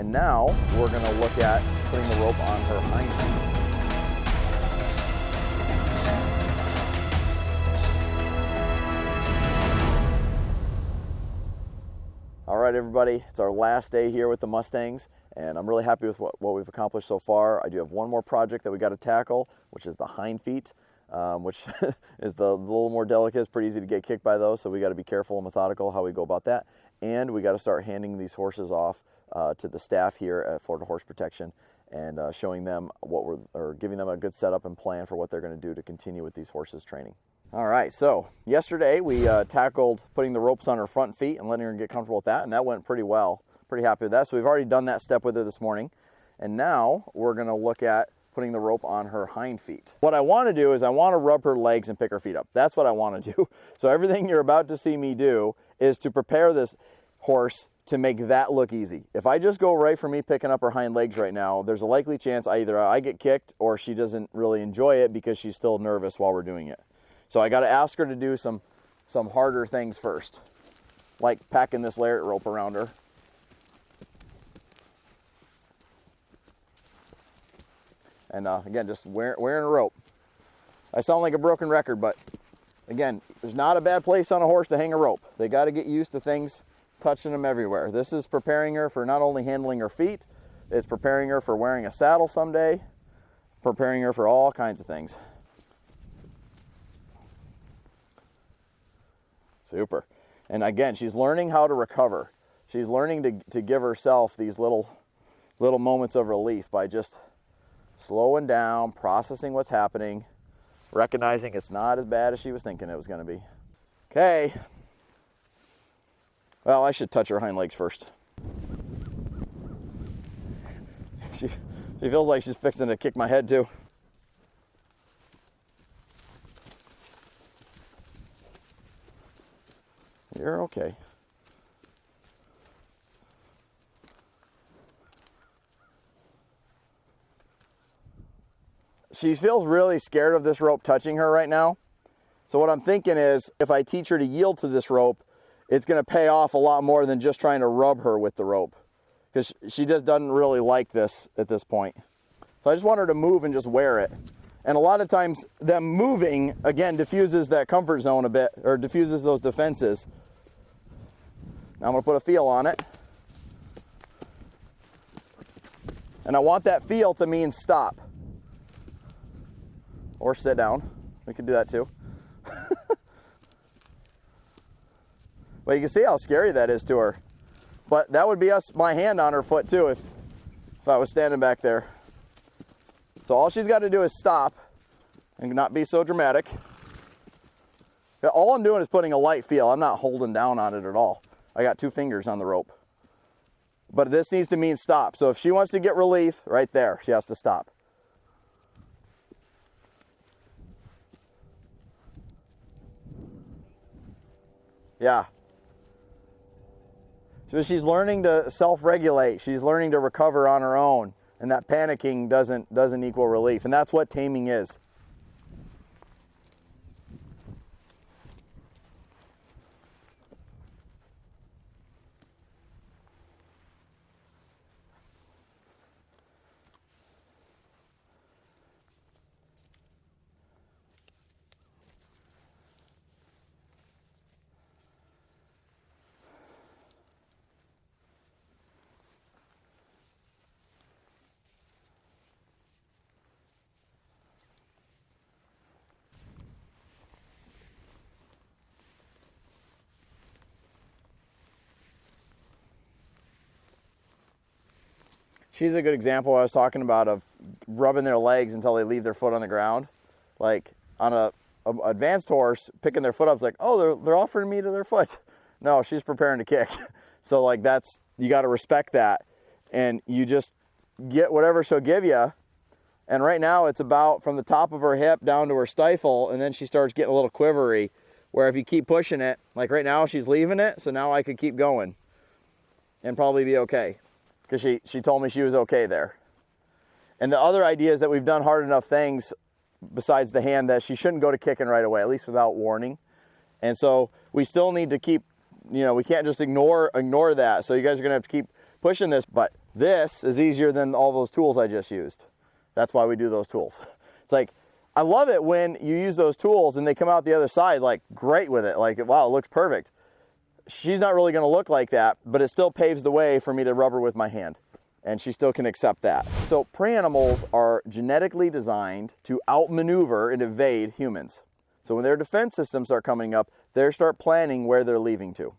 And now we're going to look at putting the rope on her hind feet. All right, everybody, it's our last day here with the Mustangs, and I'm really happy with what we've accomplished so far. I do have one more project that we got to tackle, which is the hind feet, which is the little more delicate. It's pretty easy to get kicked by those, so we got to be careful and methodical how we go about that. And we got to start handing these horses off to the staff here at Florida Horse Protection and showing them or giving them a good setup and plan for what they're going to do to continue with these horses' training. All right, so yesterday we tackled putting the ropes on her front feet and letting her get comfortable with that, and that went pretty well. Pretty happy with that. So we've already done that step with her this morning, and now we're going to look at putting the rope on her hind feet. What I want to do is I want to rub her legs and pick her feet up. That's what I want to do. So everything you're about to see me do is to prepare this horse to make that look easy. If I just go right for me picking up her hind legs right now, there's a likely chance either I get kicked or she doesn't really enjoy it because she's still nervous while we're doing it. So I got to ask her to do some harder things first, like packing this lariat rope around her. And again, just wearing a rope. I sound like a broken record, but again, there's not a bad place on a horse to hang a rope. They got to get used to things touching them everywhere. This is preparing her for not only handling her feet, it's preparing her for wearing a saddle someday, preparing her for all kinds of things. Super. And again, she's learning how to recover. She's learning to give herself these little moments of relief by just slowing down, processing what's happening, recognizing it's not as bad as she was thinking it was going to be. Okay. Well, I should touch her hind legs first. She feels like she's fixing to kick my head too. You're okay. She feels really scared of this rope touching her right now. So what I'm thinking is if I teach her to yield to this rope, it's going to pay off a lot more than just trying to rub her with the rope, because she just doesn't really like this at this point. So I just want her to move and just wear it. And a lot of times them moving, again, diffuses that comfort zone a bit, or diffuses those defenses. Now I'm going to put a feel on it. And I want that feel to mean stop. Or sit down. We can do that too. But you can see how scary that is to her. But that would be my hand on her foot too if I was standing back there. So all she's got to do is stop and not be so dramatic. All I'm doing is putting a light feel. I'm not holding down on it at all. I got 2 fingers on the rope. But this needs to mean stop. So if she wants to get relief, right there, she has to stop. Yeah. So she's learning to self-regulate. She's learning to recover on her own. And that panicking doesn't equal relief. And that's what taming is. She's a good example I was talking about of rubbing their legs until they leave their foot on the ground. Like on a advanced horse, picking their foot up is like, oh, they're offering me to their foot. No, she's preparing to kick. So like you got to respect that. And you just get whatever she'll give you. And right now it's about from the top of her hip down to her stifle, and then she starts getting a little quivery, where if you keep pushing it, like right now she's leaving it, so now I could keep going and probably be okay. Because she told me she was okay there. And the other idea is that we've done hard enough things besides the hand that she shouldn't go to kicking right away, at least without warning. And so we still need to keep, we can't just ignore that. So you guys are going to have to keep pushing this, but This is easier than all those tools I just used. That's why we do those tools. It's like, I love it when you use those tools and they come out the other side like great with it. Like, wow, it looks perfect. She's not really gonna look like that, but it still paves the way for me to rub her with my hand. And she still can accept that. So prey animals are genetically designed to outmaneuver and evade humans. So when their defense systems are coming up, they start planning where they're leaving to.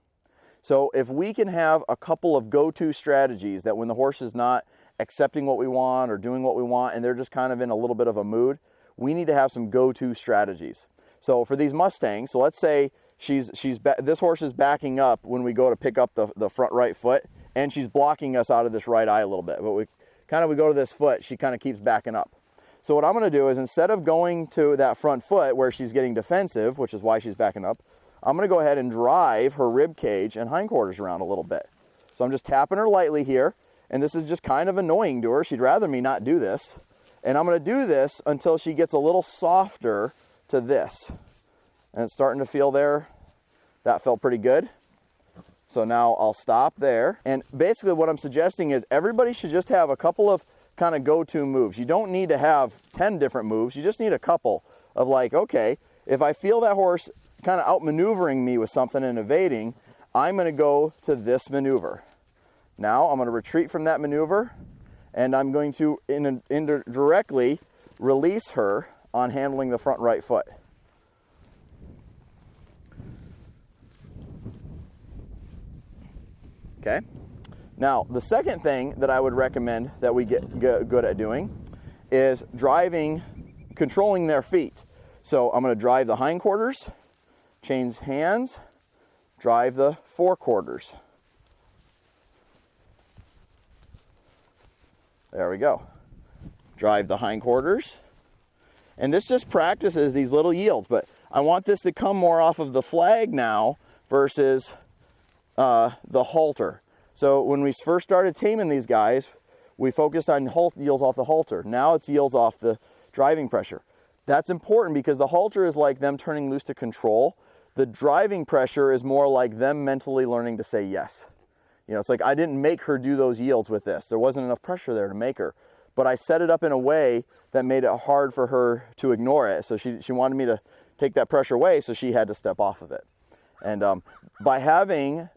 So if we can have a couple of go-to strategies that when the horse is not accepting what we want or doing what we want and they're just kind of in a little bit of a mood, we need to have some go-to strategies. So for these Mustangs, so let's say this horse is backing up when we go to pick up the front right foot, and she's blocking us out of this right eye a little bit. But we go to this foot, she kind of keeps backing up. So what I'm gonna do is instead of going to that front foot where she's getting defensive, which is why she's backing up, I'm gonna go ahead and drive her rib cage and hindquarters around a little bit. So I'm just tapping her lightly here, and this is just kind of annoying to her. She'd rather me not do this. And I'm gonna do this until she gets a little softer to this. And it's starting to feel there. That felt pretty good. So now I'll stop there. And basically what I'm suggesting is everybody should just have a couple of kind of go-to moves. You don't need to have 10 different moves. You just need a couple of like, okay, if I feel that horse kind of outmaneuvering me with something and evading, I'm gonna go to this maneuver. Now I'm gonna retreat from that maneuver, and I'm going to indirectly release her on handling the front right foot. Okay. Now, the second thing that I would recommend that we get good at doing is controlling their feet. So I'm gonna drive the hindquarters, change hands, drive the forequarters. There we go. Drive the hindquarters. And this just practices these little yields, but I want this to come more off of the flag now versus the halter. So when we first started taming these guys, we focused on yields off the halter. Now it's yields off the driving pressure. That's important because the halter is like them turning loose to control. The driving pressure is more like them mentally learning to say yes. You know, it's like I didn't make her do those yields with this. There wasn't enough pressure there to make her. But I set it up in a way that made it hard for her to ignore it. So she wanted me to take that pressure away, so she had to step off of it. And by having,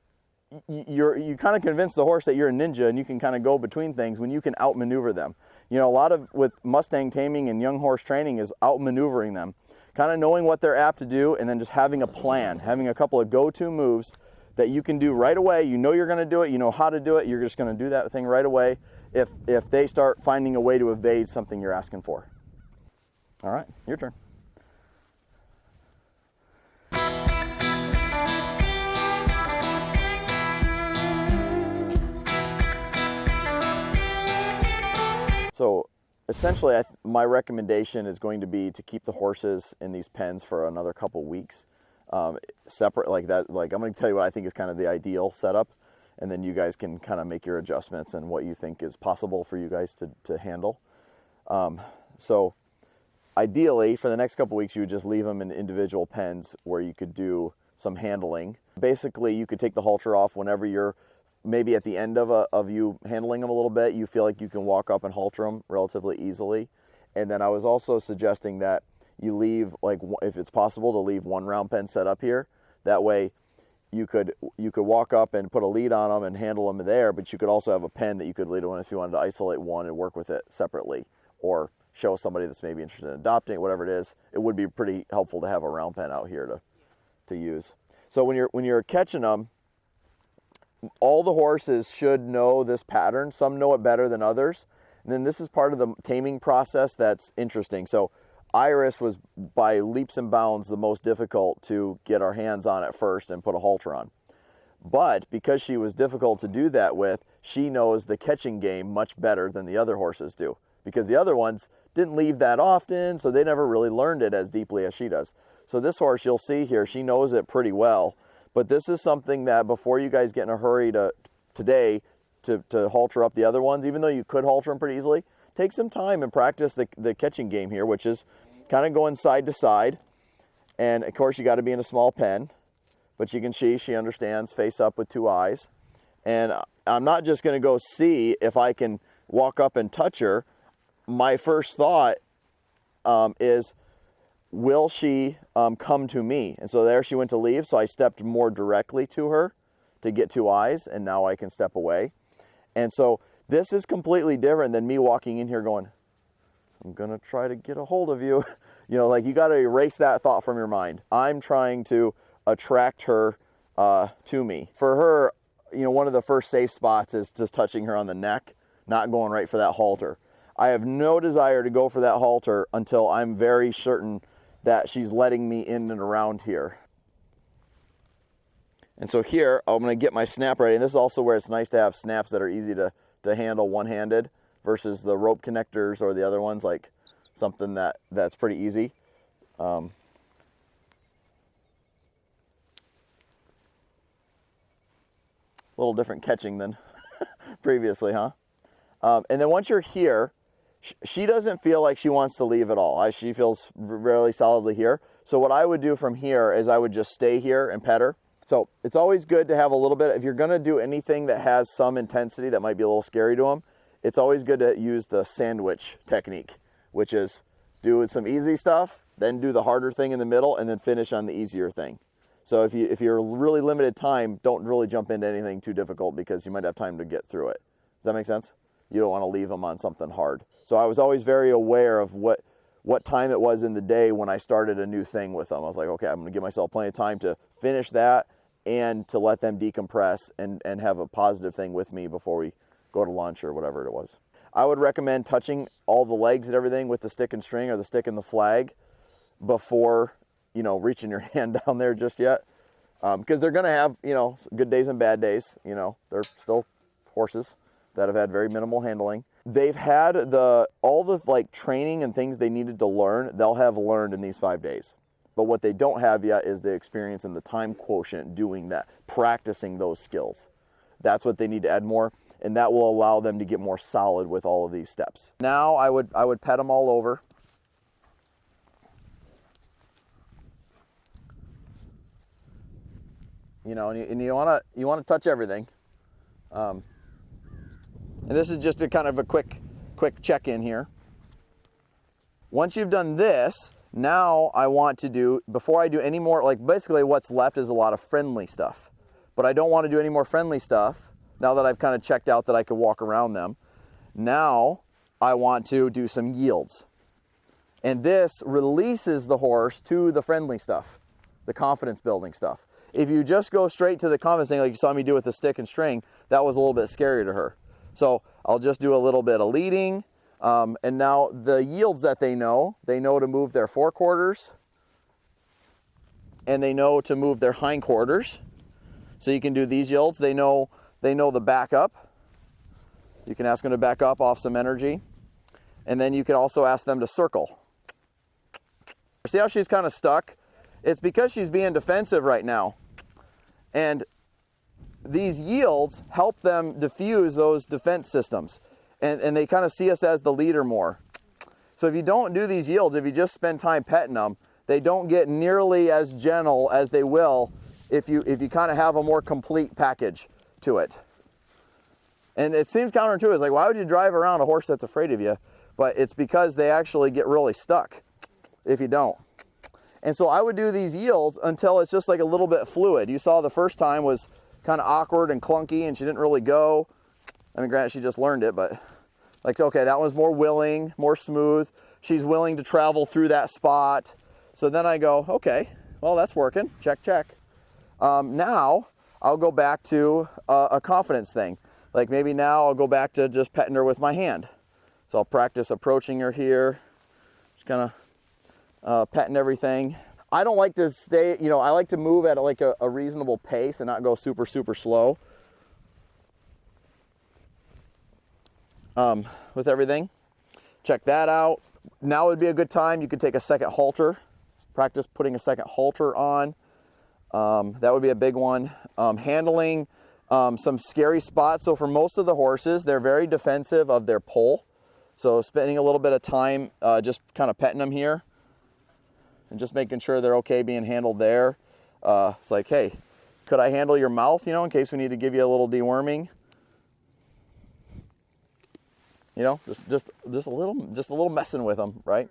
you kind of convince the horse that you're a ninja and you can kind of go between things when you can outmaneuver them. You know, a lot of with Mustang taming and young horse training is outmaneuvering them. Kind of knowing what they're apt to do and then just having a plan, having a couple of go-to moves that you can do right away. You know you're gonna do it, you know how to do it, you're just gonna do that thing right away if they start finding a way to evade something you're asking for. All right, your turn. So essentially, my recommendation is going to be to keep the horses in these pens for another couple weeks, separate like that. Like I'm going to tell you what I think is kind of the ideal setup, and then you guys can kind of make your adjustments and what you think is possible for you guys to handle. So ideally, for the next couple weeks, you would just leave them in individual pens where you could do some handling. Basically, you could take the halter off whenever you're maybe at the end of you handling them a little bit, you feel like you can walk up and halter them relatively easily. And then I was also suggesting that you leave, like if it's possible, to leave one round pen set up here. That way you could walk up and put a lead on them and handle them there, but you could also have a pen that you could lead on if you wanted to isolate one and work with it separately, or show somebody that's maybe interested in adopting it, whatever it is. It would be pretty helpful to have a round pen out here to use. So when you're catching them, all the horses should know this pattern. Some know it better than others. And then this is part of the taming process that's interesting. So Iris was by leaps and bounds the most difficult to get our hands on at first and put a halter on. But because she was difficult to do that with, she knows the catching game much better than the other horses do. Because the other ones didn't leave that often, so they never really learned it as deeply as she does. So this horse, you'll see here, she knows it pretty well. But this is something that before you guys get in a hurry today to halter up the other ones, even though you could halter them pretty easily, take some time and practice the catching game here, which is kind of going side to side. And of course you got to be in a small pen, but you can see she understands face up with two eyes. And I'm not just going to go see if I can walk up and touch her. My first thought is, will she come to me? And so there she went to leave, so I stepped more directly to her to get 2 eyes, and now I can step away. And so this is completely different than me walking in here going, I'm gonna try to get a hold of you. You know, like, you gotta erase that thought from your mind. I'm trying to attract her to me. For her, you know, one of the first safe spots is just touching her on the neck, not going right for that halter. I have no desire to go for that halter until I'm very certain that she's letting me in and around here. And so here, I'm gonna get my snap ready. And this is also where it's nice to have snaps that are easy to handle one-handed versus the rope connectors or the other ones, like something that's pretty easy. A little different catching than previously, huh? And then once you're here, she doesn't feel like she wants to leave at all. She feels really solidly here. So what I would do from here is I would just stay here and pet her. So it's always good to have a little bit, if you're gonna do anything that has some intensity that might be a little scary to them, it's always good to use the sandwich technique, which is do some easy stuff, then do the harder thing in the middle, and then finish on the easier thing. So if you're really limited time, don't really jump into anything too difficult because you might have time to get through it. Does that make sense? You don't want to leave them on something hard. So I was always very aware of what time it was in the day when I started a new thing with them. I was like, okay, I'm gonna give myself plenty of time to finish that and to let them decompress and have a positive thing with me before we go to lunch or whatever it was. I would recommend touching all the legs and everything with the stick and string or the stick and the flag before, you know, reaching your hand down there just yet. Because they're gonna have, you know, good days and bad days. You know, they're still horses that have had very minimal handling. They've had all the like training and things they needed to learn, they'll have learned in these 5 days. But what they don't have yet is the experience and the time quotient doing that, practicing those skills. That's what they need to add more, and that will allow them to get more solid with all of these steps. Now I would pet them all over. You know, and you wanna touch everything. And this is just a kind of a quick check-in here. Once you've done this, now I want to do, before I do any more, like basically what's left is a lot of friendly stuff. But I don't want to do any more friendly stuff now that I've kind of checked out that I could walk around them. Now I want to do some yields. And this releases the horse to the friendly stuff, the confidence building stuff. If you just go straight to the confidence thing like you saw me do with the stick and string, that was a little bit scary to her. So I'll just do a little bit of leading. And now the yields that they know to move their forequarters and they know to move their hindquarters. So you can do these yields. They know the back up. You can ask them to back up off some energy. And then you can also ask them to circle. See how she's kind of stuck? It's because she's being defensive right now. And these yields help them diffuse those defense systems. And they kind of see us as the leader more. So if you don't do these yields, if you just spend time petting them, they don't get nearly as gentle as they will if you kind of have a more complete package to it. And it seems counterintuitive. It's like, why would you drive around a horse that's afraid of you? But it's because they actually get really stuck if you don't. And so I would do these yields until it's just like a little bit fluid. You saw the first time was kind of awkward and clunky and she didn't really go. I mean, granted, she just learned it, but like, okay, that one's more willing, more smooth. She's willing to travel through that spot. So then I go, okay, well, that's working. Check, check. Now I'll go back to a confidence thing. Like maybe now I'll go back to just petting her with my hand. So I'll practice approaching her here, just kind of petting everything. I don't like to stay, you know, I like to move at like a reasonable pace and not go super, super slow. With everything. Check that out. Now would be a good time. You could take a second halter, practice putting a second halter on. That would be a big one. Handling some scary spots. So for most of the horses, they're very defensive of their poll. So spending a little bit of time just kind of petting them here and just making sure they're okay being handled there. It's like, hey, could I handle your mouth, you know, in case we need to give you a little deworming? You know, just a little messing with them, right?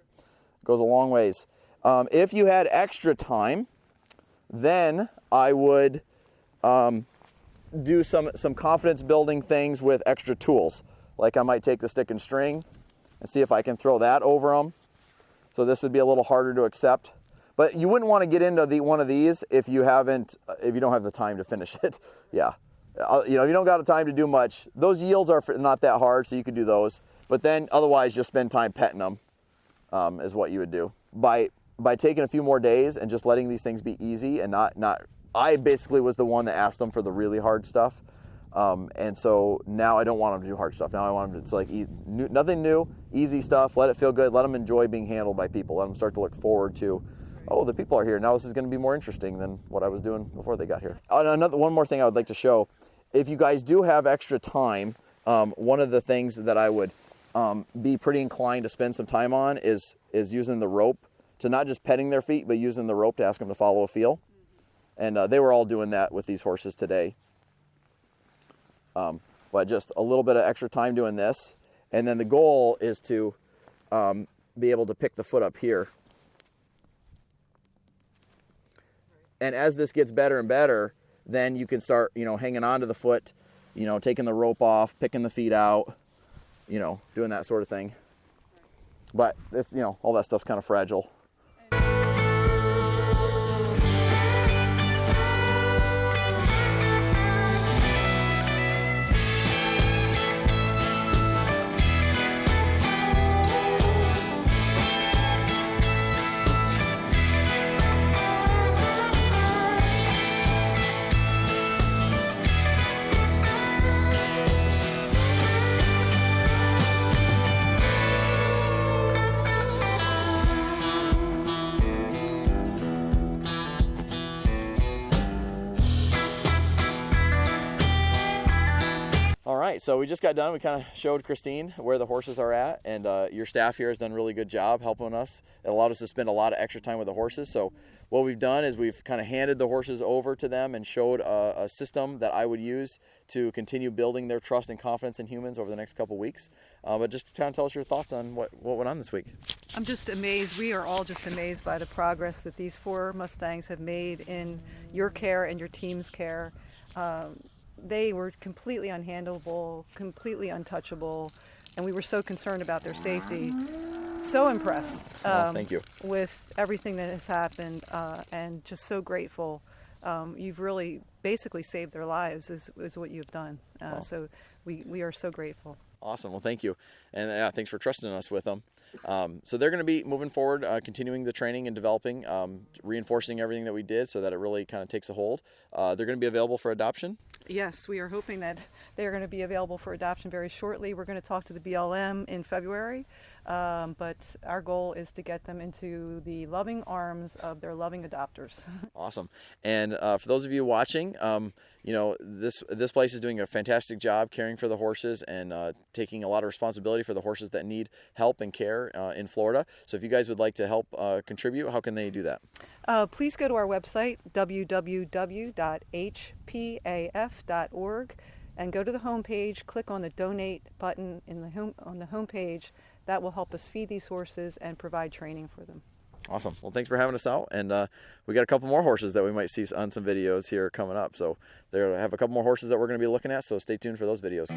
Goes a long ways. If you had extra time, then I would do some confidence building things with extra tools. Like I might take the stick and string and see if I can throw that over them. So this would be a little harder to accept. But you wouldn't want to get into one of these if you don't have the time to finish it. Yeah. You know, if you don't got the time to do much, those yields are not that hard, so you could do those. But then otherwise, just spend time petting them is what you would do. By taking a few more days and just letting these things be easy and not I basically was the one that asked them for the really hard stuff. And so now I don't want them to do hard stuff. Now I want them to, it's like nothing new, easy stuff. Let it feel good. Let them enjoy being handled by people. Let them start to look forward to, oh, the people are here. Now this is going to be more interesting than what I was doing before they got here. One more thing I would like to show. If you guys do have extra time, one of the things that I would be pretty inclined to spend some time on is using the rope to not just petting their feet, but using the rope to ask them to follow a feel. And they were all doing that with these horses today. But just a little bit of extra time doing this. And then the goal is to be able to pick the foot up here. And as this gets better and better, then you can start, you know, hanging onto the foot, you know, taking the rope off, picking the feet out, you know, doing that sort of thing. But it's, you know, all that stuff's kind of fragile. All right, so we just got done. We kind of showed Christine where the horses are at, and your staff here has done a really good job helping us. It allowed us to spend a lot of extra time with the horses. So what we've done is we've kind of handed the horses over to them and showed a system that I would use to continue building their trust and confidence in humans over the next couple weeks. But just kind of tell us your thoughts on what went on this week. I'm just amazed. We are all just amazed by the progress that these 4 Mustangs have made in your care and your team's care. They were completely unhandleable, completely untouchable, and we were so concerned about their safety. So impressed Thank you. with everything that has happened, and just so grateful. You've really basically saved their lives is what you've done. So we are so grateful. Awesome. Well, thank you. And thanks for trusting us with them. So they're going to be moving forward, continuing the training and developing, reinforcing everything that we did so that it really kind of takes a hold. They're going to be available for adoption. Yes, we are hoping that they're going to be available for adoption very shortly. We're going to talk to the BLM in February, but our goal is to get them into the loving arms of their loving adopters. Awesome. And for those of you watching, you know, this place is doing a fantastic job caring for the horses and taking a lot of responsibility for the horses that need help and care in Florida. So if you guys would like to help contribute, how can they do that? Please go to our website, www.hpaf.org, and go to the homepage, click on the donate button on the homepage. That will help us feed these horses and provide training for them. Awesome. Well, thanks for having us out. And we got a couple more horses that we might see on some videos here coming up. So they have a couple more horses that we're going to be looking at. So stay tuned for those videos.